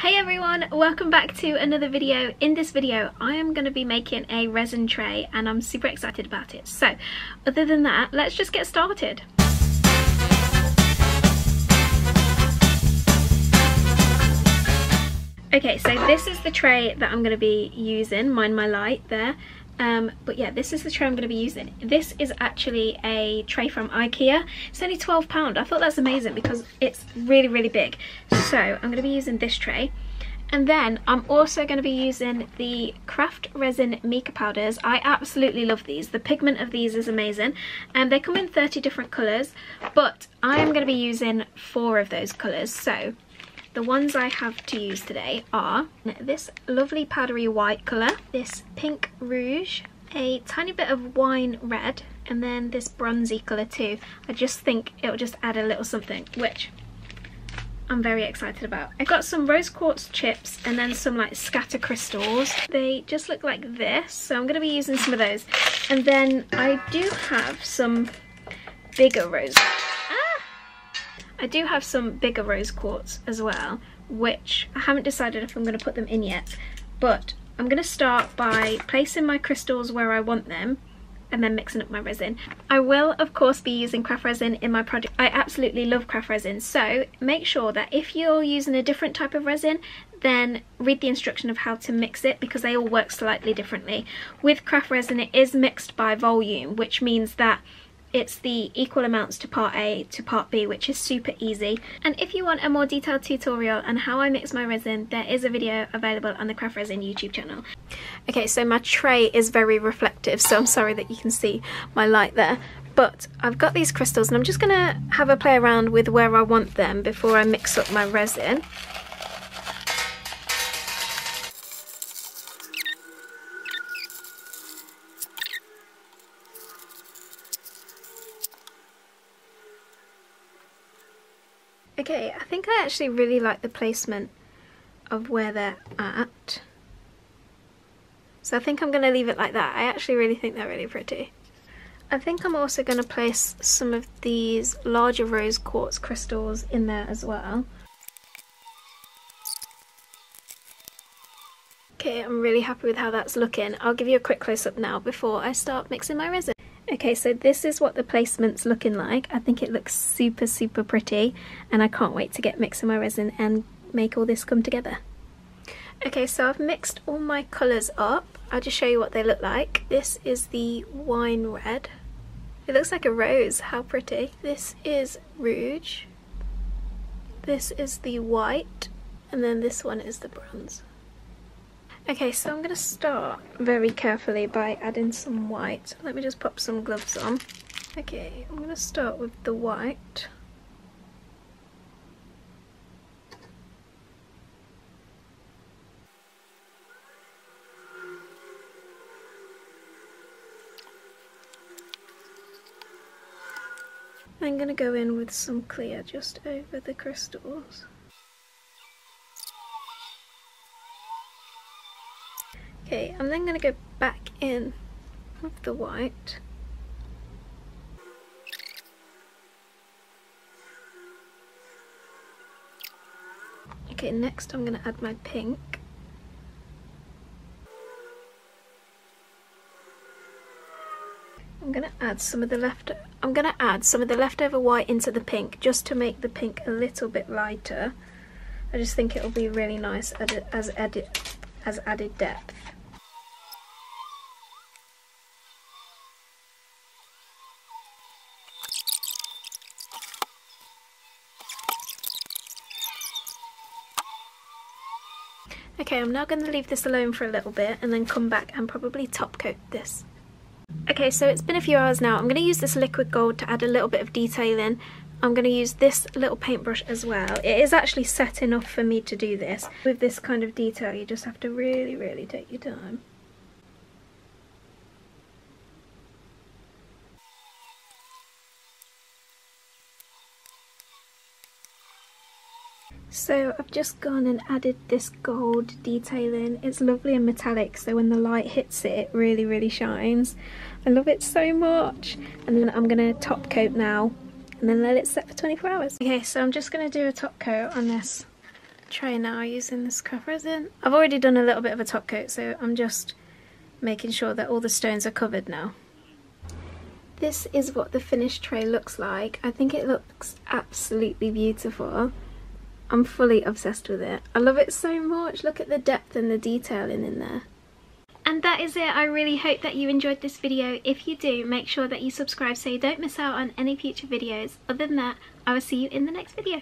Hey everyone, welcome back to another video. In this video I am going to be making a resin tray and I'm super excited about it. So other than that, let's just get started. Okay, so this is the tray that I'm going to be using, mind my light there. But yeah, this is the tray I'm going to be using. This is actually a tray from IKEA. It's only £12. I thought that's amazing because it's really big. So I'm going to be using this tray. And then I'm also going to be using the craft resin mica powders. I absolutely love these. The pigment of these is amazing. And they come in 30 different colours, but I am going to be using 4 of those colours. So the ones I have to use today are this lovely powdery white colour, this pink rouge, a tiny bit of wine red, and then this bronzy colour too. I just think it'll just add a little something, which I'm very excited about. I've got some rose quartz chips and then some like scatter crystals. They just look like this, so I'm going to be using some of those. And then I do have some bigger rose quartz as well, which I haven't decided if I'm going to put them in yet, but I'm going to start by placing my crystals where I want them and then mixing up my resin. I will of course be using craft resin in my project. I absolutely love craft resin, so make sure that if you're using a different type of resin, then read the instruction of how to mix it because they all work slightly differently. With craft resin it is mixed by volume, which means that it's the equal amounts to part A to part B, which is super easy. And if you want a more detailed tutorial on how I mix my resin, there is a video available on the Craft Resin YouTube channel. Okay, so my tray is very reflective, so I'm sorry that you can see my light there. But I've got these crystals and I'm just gonna have a play around with where I want them before I mix up my resin. Okay, I think I actually really like the placement of where they're at. So I think I'm going to leave it like that. I actually really think they're really pretty. I think I'm also going to place some of these larger rose quartz crystals in there as well. Okay, I'm really happy with how that's looking. I'll give you a quick close-up now before I start mixing my resin. Okay, so this is what the placement's looking like. I think it looks super pretty and I can't wait to get mixing my resin and make all this come together. Okay, so I've mixed all my colours up. I'll just show you what they look like. This is the wine red. It looks like a rose, how pretty. This is rouge. This is the white, and then this one is the bronze. Okay, so I'm going to start very carefully by adding some white. Let me just pop some gloves on. Okay, I'm going to start with the white. I'm going to go in with some clear just over the crystals. Okay, I'm then going to go back in with the white. Okay, next I'm going to add my pink. I'm going to add some of the leftover white into the pink just to make the pink a little bit lighter. I just think it'll be really nice as added depth. Okay, I'm now going to leave this alone for a little bit and then come back and probably top coat this. Okay, so it's been a few hours now. I'm going to use this liquid gold to add a little bit of detailing. I'm going to use this little paintbrush as well. It is actually set enough for me to do this. With this kind of detail, you just have to really take your time. So I've just gone and added this gold detailing. It's lovely and metallic, so when the light hits it, it really shines. I love it so much. And then I'm going to top coat now and then let it set for 24 hours. Okay, so I'm just going to do a top coat on this tray now using this craft resin. I've already done a little bit of a top coat, so I'm just making sure that all the stones are covered now. This is what the finished tray looks like. I think it looks absolutely beautiful. I'm fully obsessed with it. I love it so much. Look at the depth and the detailing in there. And that is it. I really hope that you enjoyed this video. If you do, make sure that you subscribe so you don't miss out on any future videos. Other than that, I will see you in the next video.